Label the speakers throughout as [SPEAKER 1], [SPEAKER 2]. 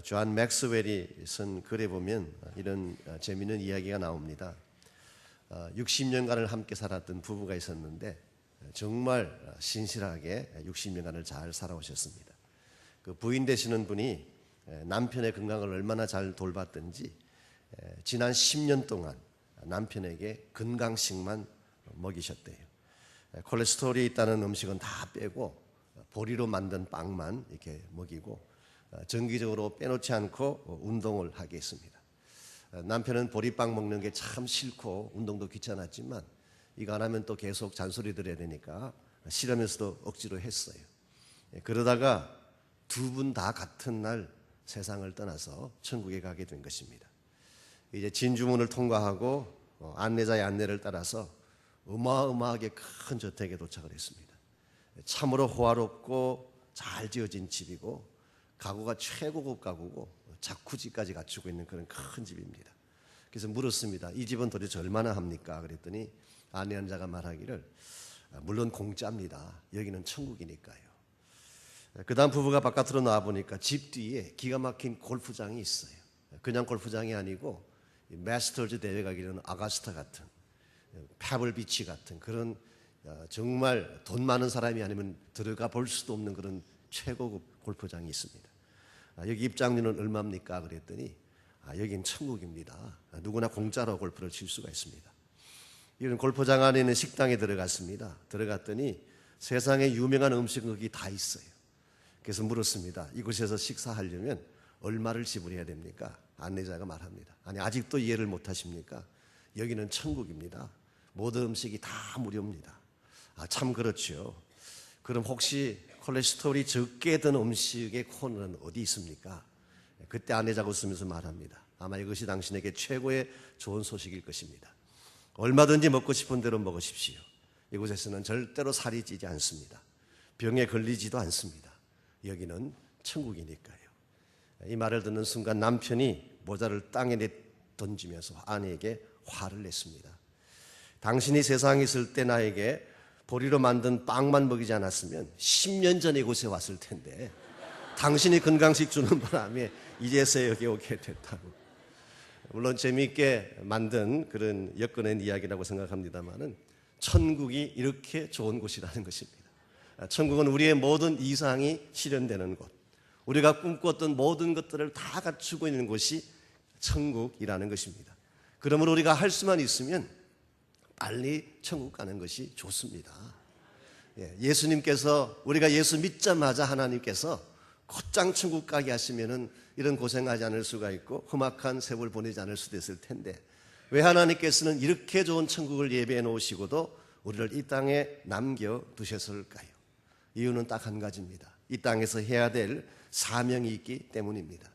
[SPEAKER 1] 존 맥스웰이 쓴 글에 보면 이런 재미있는 이야기가 나옵니다. 60년간을 함께 살았던 부부가 있었는데 정말 신실하게 60년간을 잘 살아오셨습니다. 그 부인 되시는 분이 남편의 건강을 얼마나 잘 돌봤든지 지난 10년 동안 남편에게 건강식만 먹이셨대요. 콜레스테롤이 있다는 음식은 다 빼고 보리로 만든 빵만 이렇게 먹이고 정기적으로 빼놓지 않고 운동을 하게 했습니다. 남편은 보리빵 먹는 게 참 싫고 운동도 귀찮았지만 이거 안 하면 또 계속 잔소리 들어야 되니까 싫으면서도 억지로 했어요. 그러다가 두 분 다 같은 날 세상을 떠나서 천국에 가게 된 것입니다. 이제 진주문을 통과하고 안내자의 안내를 따라서 어마어마하게 큰 저택에 도착을 했습니다. 참으로 호화롭고 잘 지어진 집이고 가구가 최고급 가구고 자쿠지까지 갖추고 있는 그런 큰 집입니다. 그래서 물었습니다. 이 집은 도대체 얼마나 합니까? 그랬더니 안내한 자가 말하기를 물론 공짜입니다. 여기는 천국이니까요. 그 다음 부부가 바깥으로 나와보니까 집 뒤에 기가 막힌 골프장이 있어요. 그냥 골프장이 아니고 마스터즈 대회 가기는 아가스타 같은 패블비치 같은 그런 정말 돈 많은 사람이 아니면 들어가 볼 수도 없는 그런 최고급 골프장이 있습니다. 여기 입장료는 얼마입니까? 그랬더니 여긴 천국입니다. 누구나 공짜로 골프를 칠 수가 있습니다. 이런 골프장 안에 있는 식당에 들어갔습니다. 들어갔더니 세상에 유명한 음식은 거기 다 있어요. 그래서 물었습니다. 이곳에서 식사하려면 얼마를 지불해야 됩니까? 안내자가 말합니다. 아니 아직도 이해를 못하십니까? 여기는 천국입니다. 모든 음식이 다 무료입니다. 참 그렇죠. 그럼 혹시 콜레스테롤이 적게 든 음식의 코너는 어디 있습니까? 그때 안내자가 웃으면서 말합니다. 아마 이것이 당신에게 최고의 좋은 소식일 것입니다. 얼마든지 먹고 싶은 대로 먹으십시오. 이곳에서는 절대로 살이 찌지 않습니다. 병에 걸리지도 않습니다. 여기는 천국이니까요. 이 말을 듣는 순간 남편이 모자를 땅에 던지면서 아내에게 화를 냈습니다. 당신이 세상에 있을 때 나에게 보리로 만든 빵만 먹이지 않았으면 10년 전에 이곳에 왔을 텐데 당신이 건강식 주는 바람에 이제서야 여기 오게 됐다고. 물론 재미있게 만든 그런 엮어낸 이야기라고 생각합니다마는 천국이 이렇게 좋은 곳이라는 것입니다. 천국은 우리의 모든 이상이 실현되는 곳, 우리가 꿈꿨던 모든 것들을 다 갖추고 있는 곳이 천국이라는 것입니다. 그러므로 우리가 할 수만 있으면 빨리 천국 가는 것이 좋습니다. 예수님께서 우리가 예수 믿자마자 하나님께서 곧장 천국 가게 하시면은 이런 고생하지 않을 수가 있고 험악한 세월 보내지 않을 수도 있을 텐데 왜 하나님께서는 이렇게 좋은 천국을 예배해 놓으시고도 우리를 이 땅에 남겨두셨을까요? 이유는 딱 한 가지입니다. 이 땅에서 해야 될 사명이 있기 때문입니다.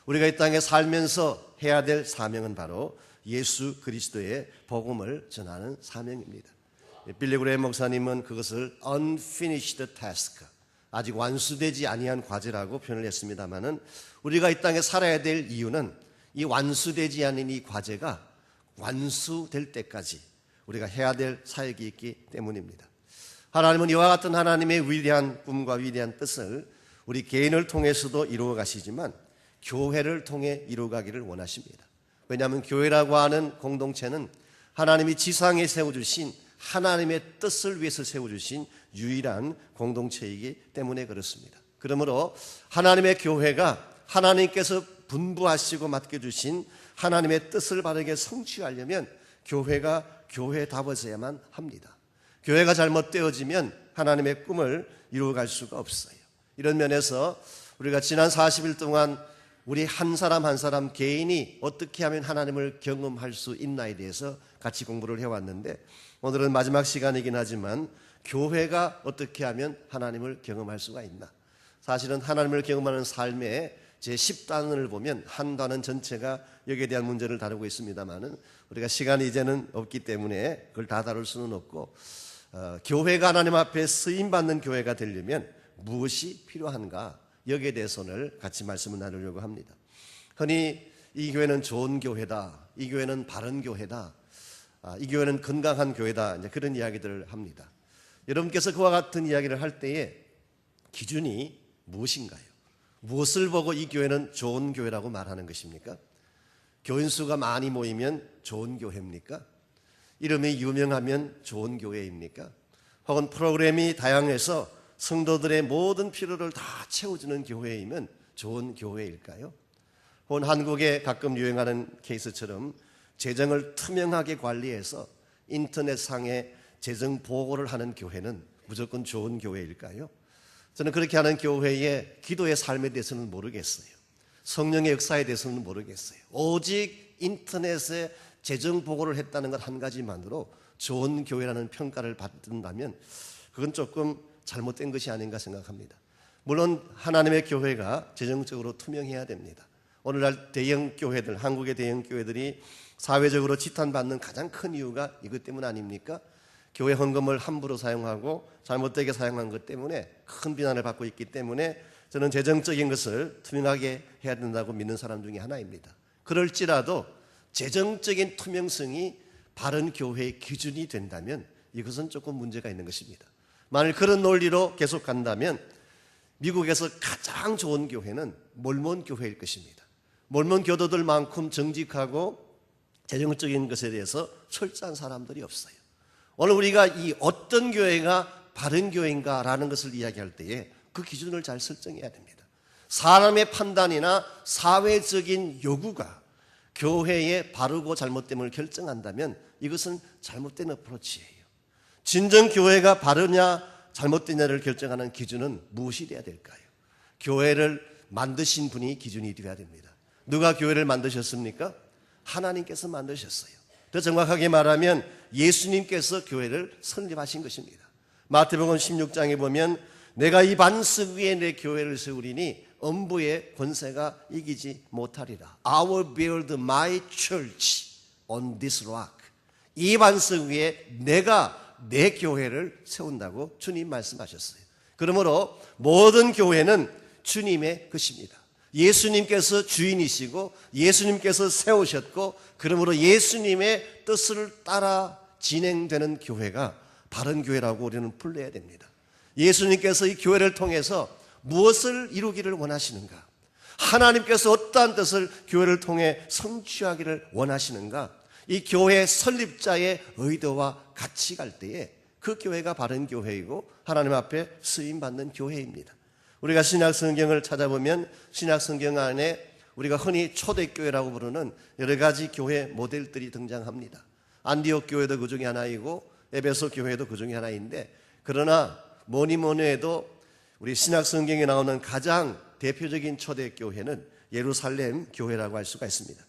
[SPEAKER 1] 우리가 이 땅에 살면서 해야 될 사명은 바로 예수 그리스도의 복음을 전하는 사명입니다. 빌리 그레이엄 목사님은 그것을 unfinished task, 아직 완수되지 아니한 과제라고 표현을 했습니다마는 우리가 이 땅에 살아야 될 이유는 이 완수되지 않은 이 과제가 완수될 때까지 우리가 해야 될 사역이 있기 때문입니다. 하나님은 이와 같은 하나님의 위대한 꿈과 위대한 뜻을 우리 개인을 통해서도 이루어 가시지만 교회를 통해 이루어 가기를 원하십니다. 왜냐하면 교회라고 하는 공동체는 하나님이 지상에 세워주신 하나님의 뜻을 위해서 세워주신 유일한 공동체이기 때문에 그렇습니다. 그러므로 하나님의 교회가 하나님께서 분부하시고 맡겨주신 하나님의 뜻을 바르게 성취하려면 교회가 교회다워져야만 합니다. 교회가 잘못되어지면 하나님의 꿈을 이루어갈 수가 없어요. 이런 면에서 우리가 지난 40일 동안 우리 한 사람 한 사람 개인이 어떻게 하면 하나님을 경험할 수 있나에 대해서 같이 공부를 해왔는데 오늘은 마지막 시간이긴 하지만 교회가 어떻게 하면 하나님을 경험할 수가 있나. 사실은 하나님을 경험하는 삶의 제10단원을 보면 한 단원 전체가 여기에 대한 문제를 다루고 있습니다만은 우리가 시간이 이제는 없기 때문에 그걸 다 다룰 수는 없고 교회가 하나님 앞에 쓰임받는 교회가 되려면 무엇이 필요한가, 여기에 대해서 오늘 같이 말씀을 나누려고 합니다. 흔히 이 교회는 좋은 교회다, 이 교회는 바른 교회다, 이 교회는 건강한 교회다, 이제 그런 이야기들을 합니다. 여러분께서 그와 같은 이야기를 할 때에 기준이 무엇인가요? 무엇을 보고 이 교회는 좋은 교회라고 말하는 것입니까? 교인 수가 많이 모이면 좋은 교회입니까? 이름이 유명하면 좋은 교회입니까? 혹은 프로그램이 다양해서 성도들의 모든 필요를 다 채워주는 교회이면 좋은 교회일까요? 혹은 한국에 가끔 유행하는 케이스처럼 재정을 투명하게 관리해서 인터넷상에 재정 보고를 하는 교회는 무조건 좋은 교회일까요? 저는 그렇게 하는 교회의 기도의 삶에 대해서는 모르겠어요. 성령의 역사에 대해서는 모르겠어요. 오직 인터넷에 재정 보고를 했다는 것 한 가지만으로 좋은 교회라는 평가를 받는다면 그건 조금 잘못된 것이 아닌가 생각합니다. 물론 하나님의 교회가 재정적으로 투명해야 됩니다. 오늘날 대형 교회들, 한국의 대형 교회들이 사회적으로 지탄받는 가장 큰 이유가 이것 때문 아닙니까? 교회 헌금을 함부로 사용하고 잘못되게 사용한 것 때문에 큰 비난을 받고 있기 때문에 저는 재정적인 것을 투명하게 해야 된다고 믿는 사람 중에 하나입니다. 그럴지라도 재정적인 투명성이 바른 교회의 기준이 된다면 이것은 조금 문제가 있는 것입니다. 만일 그런 논리로 계속 간다면 미국에서 가장 좋은 교회는 몰몬 교회일 것입니다. 몰몬 교도들만큼 정직하고 재정적인 것에 대해서 철저한 사람들이 없어요. 오늘 우리가 이 어떤 교회가 바른 교회인가라는 것을 이야기할 때에 그 기준을 잘 설정해야 됩니다. 사람의 판단이나 사회적인 요구가 교회의 바르고 잘못됨을 결정한다면 이것은 잘못된 어프로치예요. 진정 교회가 바르냐 잘못되냐를 결정하는 기준은 무엇이 되어야 될까요? 교회를 만드신 분이 기준이 되어야 됩니다. 누가 교회를 만드셨습니까? 하나님께서 만드셨어요. 더 정확하게 말하면 예수님께서 교회를 설립하신 것입니다. 마태복음 16장에 보면 내가 이 반석 위에 내 교회를 세우리니 음부의 권세가 이기지 못하리라. I will build my church on this rock. 이 반석 위에 내가 내 교회를 세운다고 주님 말씀하셨어요. 그러므로 모든 교회는 주님의 것입니다. 예수님께서 주인이시고 예수님께서 세우셨고 그러므로 예수님의 뜻을 따라 진행되는 교회가 바른 교회라고 우리는 불러야 됩니다. 예수님께서 이 교회를 통해서 무엇을 이루기를 원하시는가? 하나님께서 어떠한 뜻을 교회를 통해 성취하기를 원하시는가? 이 교회 설립자의 의도와 같이 갈 때에 그 교회가 바른 교회이고 하나님 앞에 쓰임받는 교회입니다. 우리가 신약성경을 찾아보면 신약성경 안에 우리가 흔히 초대교회라고 부르는 여러 가지 교회 모델들이 등장합니다. 안디옥 교회도 그 중에 하나이고 에베소 교회도 그 중에 하나인데 그러나 뭐니 해도 우리 신약성경에 나오는 가장 대표적인 초대교회는 예루살렘 교회라고 할 수가 있습니다.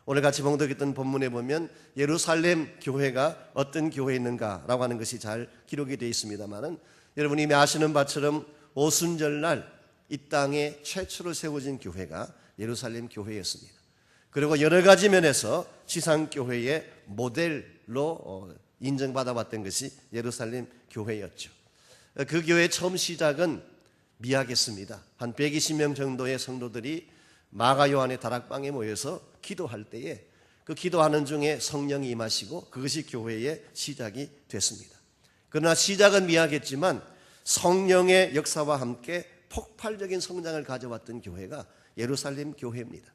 [SPEAKER 1] 오늘 같이 봉독했던 본문에 보면 예루살렘 교회가 어떤 교회였는가라고 하는 것이 잘 기록이 되어 있습니다만은 여러분이 이미 아시는 바처럼 오순절날 이 땅에 최초로 세워진 교회가 예루살렘 교회였습니다. 그리고 여러 가지 면에서 지상교회의 모델로 인정받아왔던 것이 예루살렘 교회였죠. 그 교회의 처음 시작은 미약했습니다. 한 120명 정도의 성도들이 마가 요한의 다락방에 모여서 기도할 때에 그 기도하는 중에 성령이 임하시고 그것이 교회의 시작이 됐습니다. 그러나 시작은 미약했지만 성령의 역사와 함께 폭발적인 성장을 가져왔던 교회가 예루살렘 교회입니다.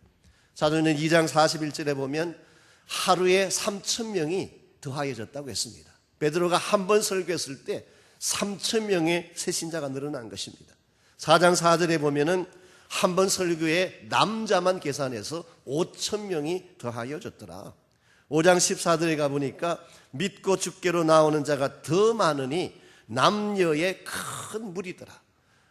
[SPEAKER 1] 사도행전 2장 41절에 보면 하루에 3,000명이 더하여졌다고 했습니다. 베드로가 한 번 설교했을 때 3,000명의 새신자가 늘어난 것입니다. 4장 4절에 보면은 한 번 설교에 남자만 계산해서 5,000명이 더하여졌더라. 5장 14절에 가보니까 믿고 주께로 나오는 자가 더 많으니 남녀의 큰 무리더라.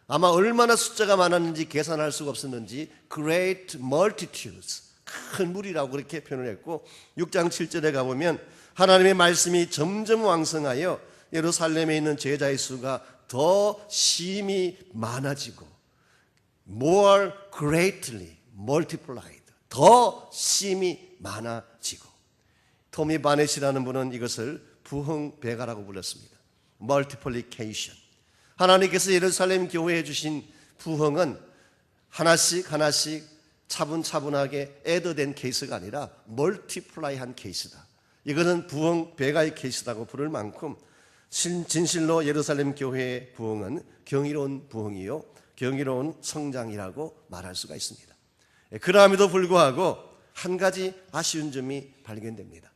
[SPEAKER 1] 아마 얼마나 숫자가 많았는지 계산할 수가 없었는지 great multitudes, 큰 무리라고 그렇게 표현을 했고 6장 7절에 가보면 하나님의 말씀이 점점 왕성하여 예루살렘에 있는 제자의 수가 더 심히 많아지고 more greatly multiplied, 더 심히 많아지고 토미 바넷이라는 분은 이것을 부흥배가라고 불렀습니다. multiplication. 하나님께서 예루살렘 교회에 주신 부흥은 하나씩 차분차분하게 애드된 케이스가 아니라 멀티플라이한 케이스다. 이거는 부흥배가의 케이스라고 부를 만큼 진실로 예루살렘 교회의 부흥은 경이로운 부흥이요 경이로운 성장이라고 말할 수가 있습니다. 그럼에도 불구하고 한 가지 아쉬운 점이 발견됩니다.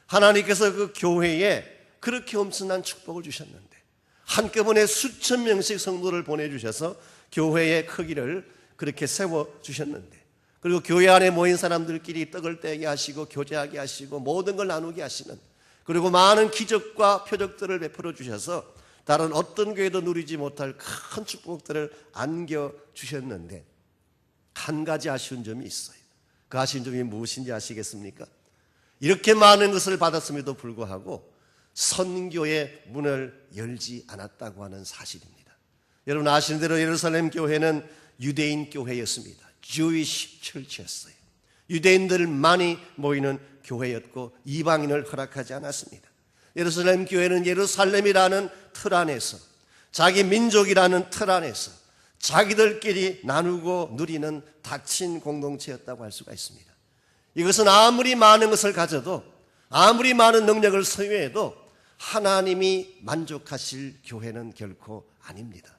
[SPEAKER 1] 하나님께서 그 교회에 그렇게 엄청난 축복을 주셨는데 한꺼번에 수천 명씩 성도를 보내주셔서 교회의 크기를 그렇게 세워주셨는데, 그리고 교회 안에 모인 사람들끼리 떡을 떼게 하시고 교제하게 하시고 모든 걸 나누게 하시는, 그리고 많은 기적과 표적들을 베풀어 주셔서 다른 어떤 교회도 누리지 못할 큰 축복들을 안겨주셨는데 한 가지 아쉬운 점이 있어요. 그 아쉬운 점이 무엇인지 아시겠습니까? 이렇게 많은 것을 받았음에도 불구하고 선교의 문을 열지 않았다고 하는 사실입니다. 여러분 아시는 대로 예루살렘 교회는 유대인 교회였습니다. Jewish Church였어요. 유대인들 많이 모이는 교회였고 이방인을 허락하지 않았습니다. 예루살렘 교회는 예루살렘이라는 틀 안에서, 자기 민족이라는 틀 안에서 자기들끼리 나누고 누리는 닫힌 공동체였다고 할 수가 있습니다. 이것은 아무리 많은 것을 가져도, 아무리 많은 능력을 소유해도 하나님이 만족하실 교회는 결코 아닙니다.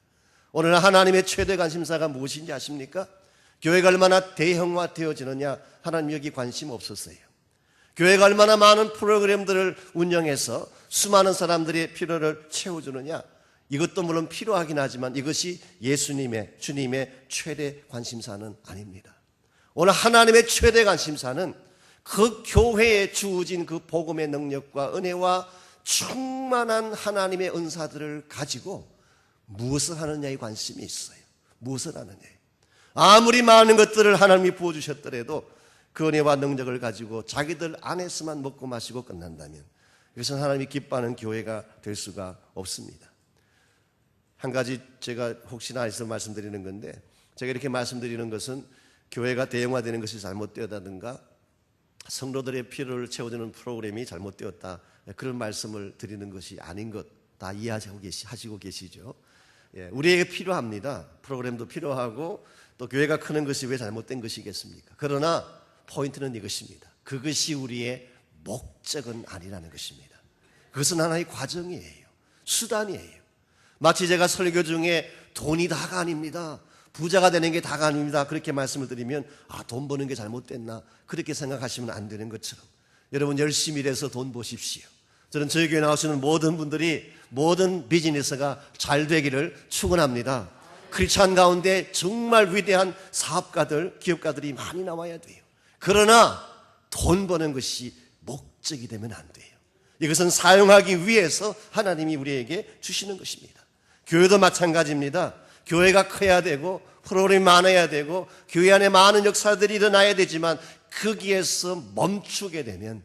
[SPEAKER 1] 오늘 하나님의 최대 관심사가 무엇인지 아십니까? 교회가 얼마나 대형화되어지느냐, 하나님 여기 관심 없었어요. 교회가 얼마나 많은 프로그램들을 운영해서 수많은 사람들의 필요를 채워주느냐, 이것도 물론 필요하긴 하지만 이것이 예수님의, 주님의 최대 관심사는 아닙니다. 오늘 하나님의 최대 관심사는 그 교회에 주어진 그 복음의 능력과 은혜와 충만한 하나님의 은사들을 가지고 무엇을 하느냐에 관심이 있어요. 무엇을 하느냐에. 아무리 많은 것들을 하나님이 부어주셨더라도 그 은혜와 능력을 가지고 자기들 안에서만 먹고 마시고 끝난다면 이것은 하나님이 기뻐하는 교회가 될 수가 없습니다. 한 가지 제가 혹시나 해서 말씀드리는 건데, 제가 이렇게 말씀드리는 것은 교회가 대형화되는 것이 잘못되었다든가 성도들의 필요를 채워주는 프로그램이 잘못되었다, 그런 말씀을 드리는 것이 아닌 것 다 이해하시고 계시죠? 예, 우리에게 필요합니다. 프로그램도 필요하고 또 교회가 크는 것이 왜 잘못된 것이겠습니까? 그러나 포인트는 이것입니다. 그것이 우리의 목적은 아니라는 것입니다. 그것은 하나의 과정이에요. 수단이에요. 마치 제가 설교 중에 돈이 다가 아닙니다, 부자가 되는 게 다가 아닙니다, 그렇게 말씀을 드리면 돈 버는 게 잘못됐나 그렇게 생각하시면 안 되는 것처럼, 여러분 열심히 일해서 돈 버십시오. 저는 저희 교회 나오시는 모든 분들이 모든 비즈니스가 잘 되기를 축원합니다. 크리스찬 가운데 정말 위대한 사업가들, 기업가들이 많이 나와야 돼요. 그러나 돈 버는 것이 목적이 되면 안 돼요. 이것은 사용하기 위해서 하나님이 우리에게 주시는 것입니다. 교회도 마찬가지입니다. 교회가 커야 되고 프로그램이 많아야 되고 교회 안에 많은 역사들이 일어나야 되지만 거기에서 멈추게 되면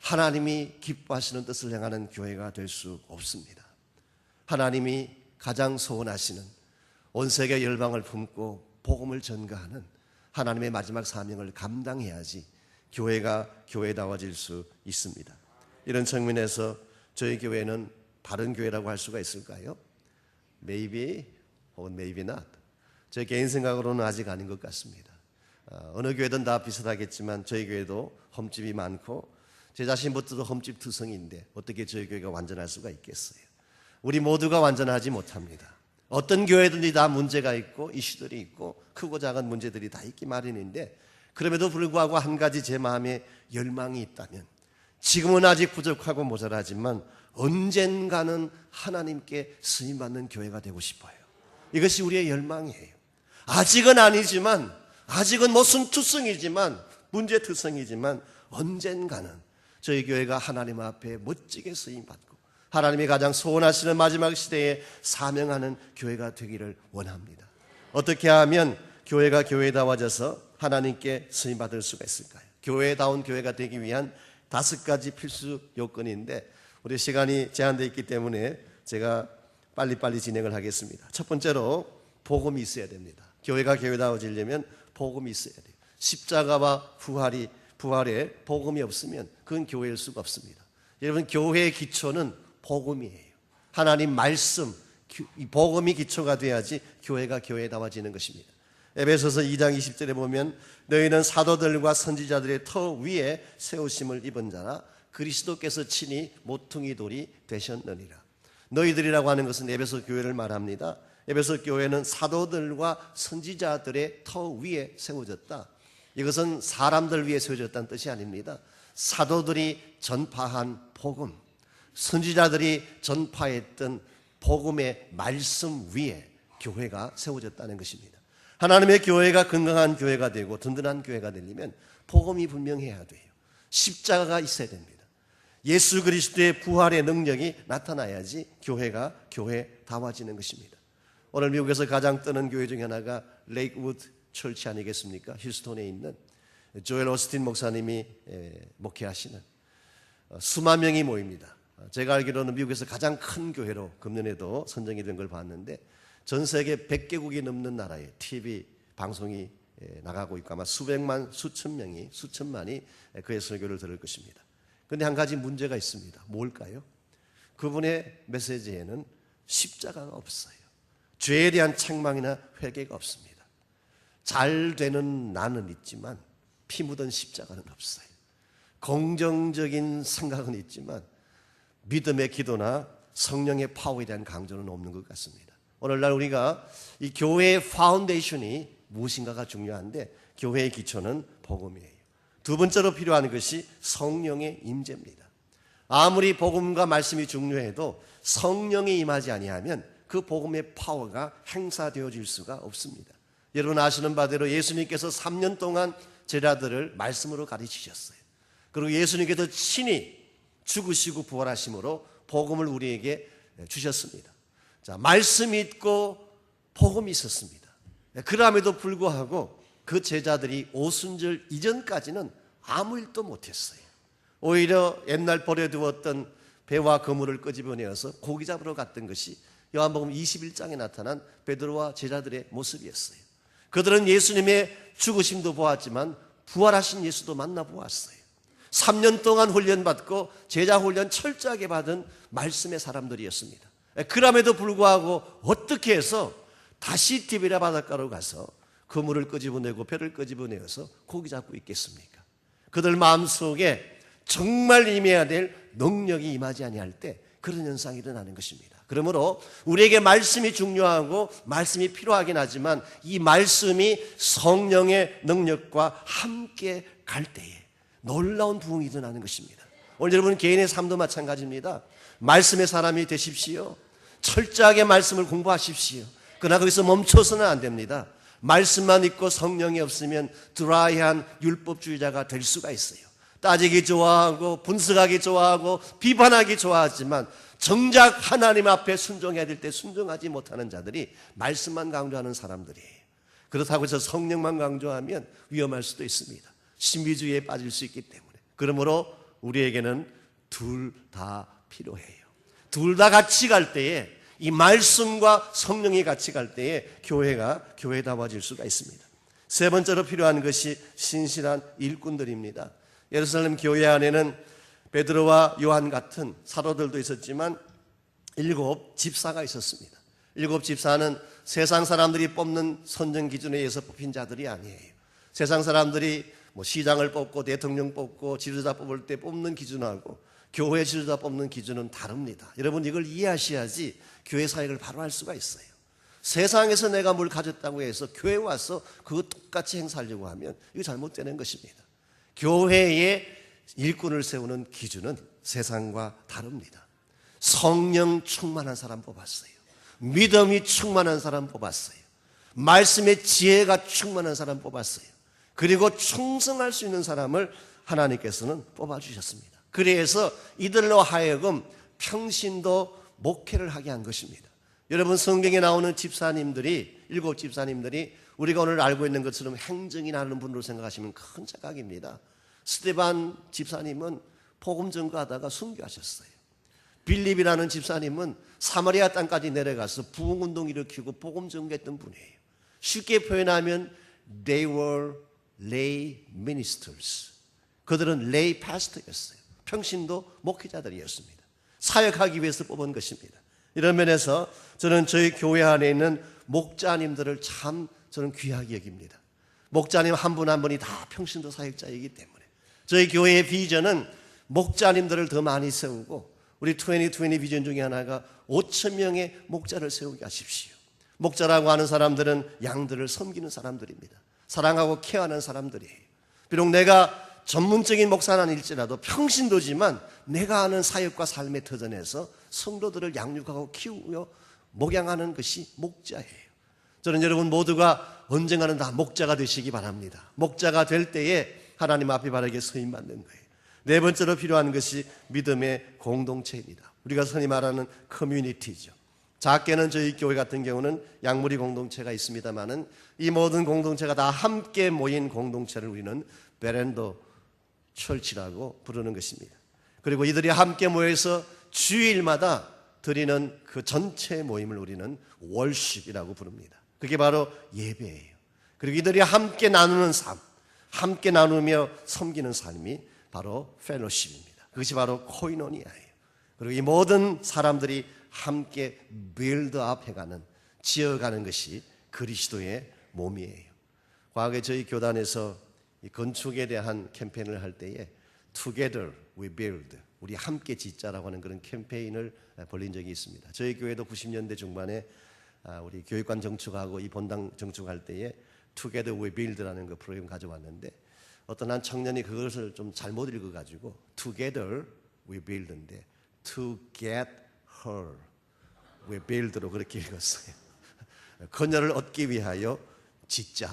[SPEAKER 1] 하나님이 기뻐하시는 뜻을 향하는 교회가 될 수 없습니다. 하나님이 가장 소원하시는 온 세계 열방을 품고 복음을 전가하는 하나님의 마지막 사명을 감당해야지 교회가 교회다워질 수 있습니다. 이런 측면에서 저희 교회는 바른 교회라고 할 수가 있을까요? Maybe 혹은 maybe not. 제 개인 생각으로는 아직 아닌 것 같습니다. 어느 교회든 다 비슷하겠지만 저희 교회도 흠집이 많고 제 자신부터도 흠집 투성인데 어떻게 저희 교회가 완전할 수가 있겠어요? 우리 모두가 완전하지 못합니다. 어떤 교회든지 다 문제가 있고 이슈들이 있고 크고 작은 문제들이 다 있기 마련인데, 그럼에도 불구하고 한 가지 제 마음에 열망이 있다면, 지금은 아직 부족하고 모자라지만 언젠가는 하나님께 쓰임받는 교회가 되고 싶어요. 이것이 우리의 열망이에요. 아직은 아니지만, 아직은 무슨 투성이지만, 문제투성이지만 언젠가는 저희 교회가 하나님 앞에 멋지게 쓰임받고 하나님이 가장 소원하시는 마지막 시대에 사명하는 교회가 되기를 원합니다. 어떻게 하면 교회가 교회다워져서 하나님께 쓰임받을 수가 있을까요? 교회다운 교회가 되기 위한 5가지 필수 요건인데, 우리 시간이 제한되어 있기 때문에 제가 빨리빨리 진행을 하겠습니다. 첫 번째로 복음이 있어야 됩니다. 교회가 교회다워지려면 복음이 있어야 돼요. 십자가와 부활에 복음이 없으면 그건 교회일 수가 없습니다. 여러분, 교회의 기초는 복음이에요. 하나님 말씀, 복음이 기초가 돼야지 교회가 교회다워지는 것입니다. 에베소서 2장 20절에 보면 너희는 사도들과 선지자들의 터 위에 세우심을 입은 자라 그리스도께서 친히 모퉁이 돌이 되셨느니라. 너희들이라고 하는 것은 에베소 교회를 말합니다. 에베소 교회는 사도들과 선지자들의 터 위에 세워졌다. 이것은 사람들 위에 세워졌다는 뜻이 아닙니다. 사도들이 전파한 복음, 선지자들이 전파했던 복음의 말씀 위에 교회가 세워졌다는 것입니다. 하나님의 교회가 건강한 교회가 되고 든든한 교회가 되려면 복음이 분명해야 돼요. 십자가가 있어야 됩니다. 예수 그리스도의 부활의 능력이 나타나야지 교회가 교회다워지는 것입니다. 오늘 미국에서 가장 뜨는 교회 중에 하나가 레이크우드 철치 아니겠습니까? 휴스톤에 있는 조엘 오스틴 목사님이 목회하시는 수만 명이 모입니다. 제가 알기로는 미국에서 가장 큰 교회로 금년에도 선정이 된 걸 봤는데 전 세계 100개국이 넘는 나라에 TV 방송이 나가고 있고 아마 수백만, 수천만이 그의 설교를 들을 것입니다. 그런데 한 가지 문제가 있습니다. 뭘까요? 그분의 메시지에는 십자가가 없어요. 죄에 대한 책망이나 회개가 없습니다. 잘 되는 나는 있지만 피 묻은 십자가는 없어요. 긍정적인 생각은 있지만 믿음의 기도나 성령의 파워에 대한 강조는 없는 것 같습니다. 오늘날 우리가 이 교회의 파운데이션이 무엇인가가 중요한데 교회의 기초는 복음이에요. 두 번째로 필요한 것이 성령의 임재입니다. 아무리 복음과 말씀이 중요해도 성령이 임하지 아니하면 그 복음의 파워가 행사되어질 수가 없습니다. 여러분 아시는 바대로 예수님께서 3년 동안 제자들을 말씀으로 가르치셨어요. 그리고 예수님께서 친히 죽으시고 부활하심으로 복음을 우리에게 주셨습니다. 자, 말씀이 있고 복음이 있었습니다. 그럼에도 불구하고 그 제자들이 오순절 이전까지는 아무 일도 못했어요. 오히려 옛날 버려두었던 배와 그물을 끄집어내어서 고기 잡으러 갔던 것이 요한복음 21장에 나타난 베드로와 제자들의 모습이었어요. 그들은 예수님의 죽으심도 보았지만 부활하신 예수도 만나보았어요. 3년 동안 훈련받고 제자 훈련 철저하게 받은 말씀의 사람들이었습니다. 그럼에도 불구하고 어떻게 해서 다시 디베랴 바닷가로 가서 그물을 끄집어내고 배를 끄집어내어서 고기 잡고 있겠습니까? 그들 마음속에 정말 임해야 될 능력이 임하지 아니할 때 그런 현상이 일어나는 것입니다. 그러므로 우리에게 말씀이 중요하고 말씀이 필요하긴 하지만 이 말씀이 성령의 능력과 함께 갈 때에 놀라운 부흥이 일어나는 것입니다. 오늘 여러분 개인의 삶도 마찬가지입니다. 말씀의 사람이 되십시오. 철저하게 말씀을 공부하십시오. 그러나 거기서 멈춰서는 안 됩니다. 말씀만 있고 성령이 없으면 드라이한 율법주의자가 될 수가 있어요. 따지기 좋아하고 분석하기 좋아하고 비판하기 좋아하지만 정작 하나님 앞에 순종해야 될 때 순종하지 못하는 자들이 말씀만 강조하는 사람들이에요. 그렇다고 해서 성령만 강조하면 위험할 수도 있습니다. 신비주의에 빠질 수 있기 때문에. 그러므로 우리에게는 둘 다 필요해요. 둘 다 같이 갈 때에 이 말씀과 성령이 같이 갈 때에 교회가 교회다워질 수가 있습니다. 세 번째로 필요한 것이 신실한 일꾼들입니다. 예루살렘 교회 안에는 베드로와 요한 같은 사도들도 있었지만 7 집사가 있었습니다. 7 집사는 세상 사람들이 뽑는 선정 기준에 의해서 뽑힌 자들이 아니에요. 세상 사람들이 시장을 뽑고 대통령 뽑고 지도자 뽑을 때 뽑는 기준하고 교회 지도자 뽑는 기준은 다릅니다. 여러분 이걸 이해하셔야지 교회 사역을 바로 할 수가 있어요. 세상에서 내가 뭘 가졌다고 해서 교회에 와서 그거 똑같이 행사하려고 하면 이거 잘못되는 것입니다. 교회의 일꾼을 세우는 기준은 세상과 다릅니다. 성령 충만한 사람 뽑았어요. 믿음이 충만한 사람 뽑았어요. 말씀의 지혜가 충만한 사람 뽑았어요. 그리고 충성할 수 있는 사람을 하나님께서는 뽑아주셨습니다. 그래서 이들로 하여금 평신도 목회를 하게 한 것입니다. 여러분 성경에 나오는 집사님들이 7 집사님들이 우리가 오늘 알고 있는 것처럼 행정이나 하는 분으로 생각하시면 큰 착각입니다. 스데반 집사님은 복음 전거하다가 순교하셨어요. 빌립이라는 집사님은 사마리아 땅까지 내려가서 부흥운동 일으키고 복음 전거했던 분이에요. 쉽게 표현하면 they were lay ministers. 그들은 lay pastor였어요. 평신도 목회자들이었습니다. 사역하기 위해서 뽑은 것입니다. 이런 면에서 저는 저희 교회 안에 있는 목자님들을 참 저는 귀하게 여깁니다. 목자님 한 분 한 분이 다 평신도 사역자이기 때문에 저희 교회의 비전은 목자님들을 더 많이 세우고 우리 2020 비전 중에 하나가 5,000명의 목자를 세우게 하십시오. 목자라고 하는 사람들은 양들을 섬기는 사람들입니다. 사랑하고 케어하는 사람들이에요. 비록 내가 전문적인 목사는 아닐지라도 평신도지만 내가 아는 사역과 삶의 터전에서 성도들을 양육하고 키우며 목양하는 것이 목자예요. 저는 여러분 모두가 언젠가는 다 목자가 되시기 바랍니다. 목자가 될 때에 하나님 앞에 바르게 서임받는 거예요. 네 번째로 필요한 것이 믿음의 공동체입니다. 우리가 흔히 말하는 커뮤니티죠. 작게는 저희 교회 같은 경우는 양무리 공동체가 있습니다만은 이 모든 공동체가 다 함께 모인 공동체를 우리는 베란더 철치라고 부르는 것입니다. 그리고 이들이 함께 모여서 주일마다 드리는 그 전체 모임을 우리는 월십이라고 부릅니다. 그게 바로 예배예요. 그리고 이들이 함께 나누는 삶, 함께 나누며 섬기는 삶이 바로 펠로십입니다. 그것이 바로 코이노니아예요. 그리고 이 모든 사람들이 함께 빌드업 해가는, 지어가는 것이 그리스도의 몸이에요. 과거에 저희 교단에서 이 건축에 대한 캠페인을 할 때에 Together we build, 우리 함께 짓자라고 하는 그런 캠페인을 벌린 적이 있습니다. 저희 교회도 90년대 중반에 우리 교육관 정축하고 이 본당 정축할 때에 Together we build라는 그 프로그램 가져왔는데 어떤 한 청년이 그것을 좀 잘못 읽어가지고 Together we build인데 To get her we build로 그렇게 읽었어요. 그녀를 얻기 위하여 짓자.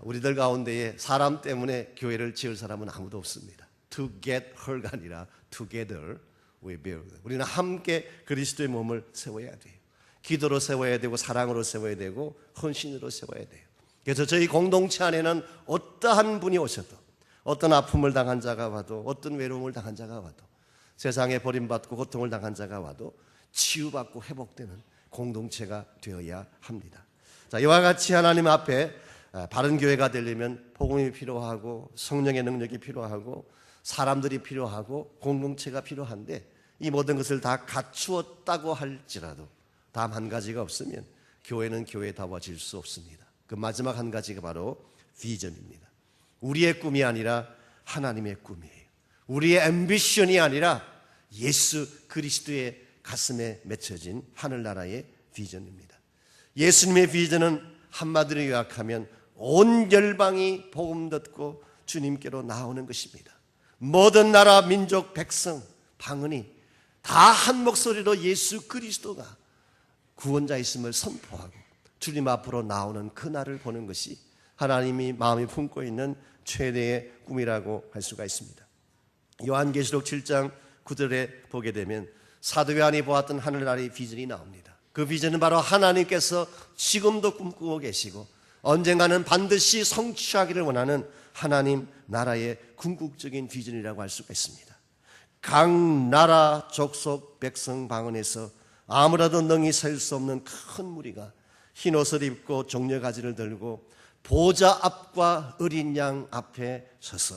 [SPEAKER 1] 우리들 가운데에 사람 때문에 교회를 지을 사람은 아무도 없습니다. To get her가 아니라 Together we build. 우리는 함께 그리스도의 몸을 세워야 돼요. 기도로 세워야 되고 사랑으로 세워야 되고 헌신으로 세워야 돼요. 그래서 저희 공동체 안에는 어떠한 분이 오셔도, 어떤 아픔을 당한 자가 와도, 어떤 외로움을 당한 자가 와도, 세상에 버림받고 고통을 당한 자가 와도 치유받고 회복되는 공동체가 되어야 합니다. 자, 이와 같이 하나님 앞에 바른 교회가 되려면 복음이 필요하고 성령의 능력이 필요하고 사람들이 필요하고 공동체가 필요한데 이 모든 것을 다 갖추었다고 할지라도 다음 한 가지가 없으면 교회는 교회다워질 수 없습니다. 그 마지막 한 가지가 바로 비전입니다. 우리의 꿈이 아니라 하나님의 꿈이에요. 우리의 앰비션이 아니라 예수 그리스도의 가슴에 맺혀진 하늘나라의 비전입니다. 예수님의 비전은 한마디로 요약하면 온 열방이 복음 듣고 주님께로 나오는 것입니다. 모든 나라, 민족, 백성, 방언이 다 한 목소리로 예수 그리스도가 구원자이심을 선포하고 주님 앞으로 나오는 그날을 보는 것이 하나님이 마음에 품고 있는 최대의 꿈이라고 할 수가 있습니다. 요한계시록 7장 9절에 보게 되면 사도 요한이 보았던 하늘나라의 비전이 나옵니다. 그 비전은 바로 하나님께서 지금도 꿈꾸고 계시고 언젠가는 반드시 성취하기를 원하는 하나님 나라의 궁극적인 비전이라고 할 수가 있습니다. 각 나라, 족속, 백성, 방언에서 아무라도 능히 셀 수 없는 큰 무리가 흰 옷을 입고 종려가지를 들고 보좌 앞과 어린 양 앞에 서서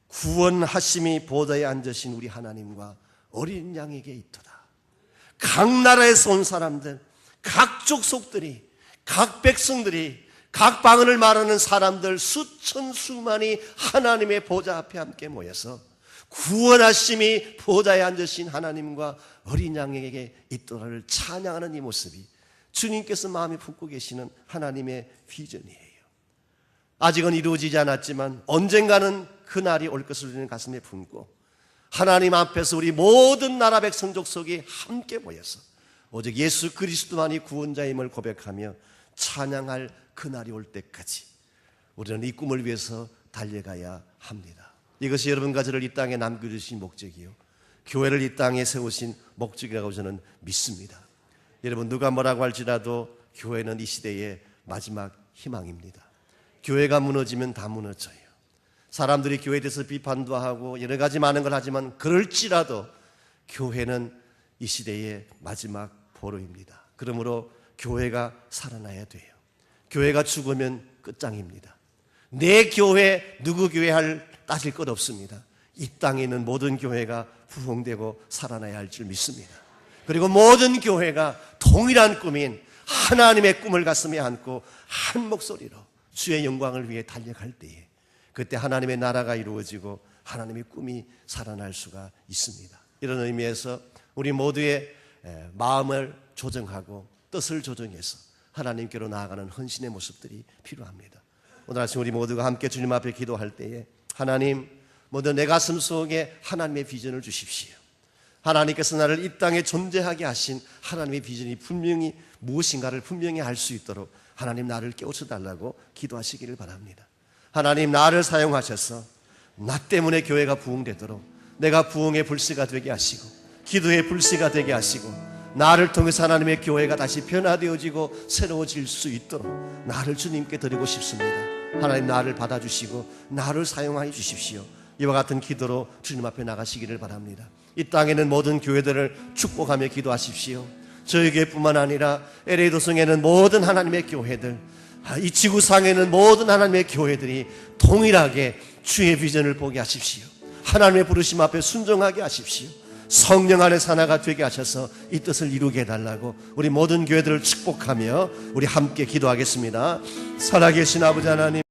[SPEAKER 1] 구원하심이 보좌에 앉으신 우리 하나님과 어린 양에게 있도다. 각 나라에서 온 사람들, 각 족속들이, 각 백성들이, 각 방언을 말하는 사람들 수천 수만이 하나님의 보좌 앞에 함께 모여서 구원하심이 보좌에 앉으신 하나님과 어린 양에게 있도다를 찬양하는 이 모습이 주님께서 마음에 품고 계시는 하나님의 비전이에요. 아직은 이루어지지 않았지만 언젠가는 그날이 올 것을 우리는 가슴에 품고 하나님 앞에서 우리 모든 나라 백성 족속이 함께 모여서 오직 예수 그리스도만이 구원자임을 고백하며 찬양할 그날이 올 때까지 우리는 이 꿈을 위해서 달려가야 합니다. 이것이 여러분과 저를 이 땅에 남겨주신 목적이요 교회를 이 땅에 세우신 목적이라고 저는 믿습니다. 여러분 누가 뭐라고 할지라도 교회는 이 시대의 마지막 희망입니다. 교회가 무너지면 다 무너져요. 사람들이 교회에 대해서 비판도 하고 여러 가지 많은 걸 하지만 그럴지라도 교회는 이 시대의 마지막 보루입니다. 그러므로 교회가 살아나야 돼요. 교회가 죽으면 끝장입니다. 내 교회, 누구 교회 따질 것 없습니다. 이 땅에 있는 모든 교회가 부흥되고 살아나야 할 줄 믿습니다. 그리고 모든 교회가 동일한 꿈인 하나님의 꿈을 가슴에 안고 한 목소리로 주의 영광을 위해 달려갈 때에 그때 하나님의 나라가 이루어지고 하나님의 꿈이 살아날 수가 있습니다. 이런 의미에서 우리 모두의 마음을 조정하고 뜻을 조정해서 하나님께로 나아가는 헌신의 모습들이 필요합니다. 오늘 아침 우리 모두가 함께 주님 앞에 기도할 때에 하나님, 모두 내 가슴 속에 하나님의 비전을 주십시오. 하나님께서 나를 이 땅에 존재하게 하신 하나님의 비전이 분명히 무엇인가를 분명히 알 수 있도록 하나님 나를 깨우쳐 달라고 기도하시기를 바랍니다. 하나님, 나를 사용하셔서 나 때문에 교회가 부흥되도록 내가 부흥의 불씨가 되게 하시고 기도의 불씨가 되게 하시고 나를 통해서 하나님의 교회가 다시 변화되어지고 새로워질 수 있도록 나를 주님께 드리고 싶습니다. 하나님, 나를 받아주시고 나를 사용하여 주십시오. 이와 같은 기도로 주님 앞에 나가시기를 바랍니다. 이 땅에는 모든 교회들을 축복하며 기도하십시오. 저희 교회뿐만 아니라 LA 도성에는 모든 하나님의 교회들, 이 지구상에는 모든 하나님의 교회들이 동일하게 주의 비전을 보게 하십시오. 하나님의 부르심 앞에 순종하게 하십시오. 성령 안에 하나가 되게 하셔서 이 뜻을 이루게 해달라고 우리 모든 교회들을 축복하며 우리 함께 기도하겠습니다. 살아계신 아버지 하나님,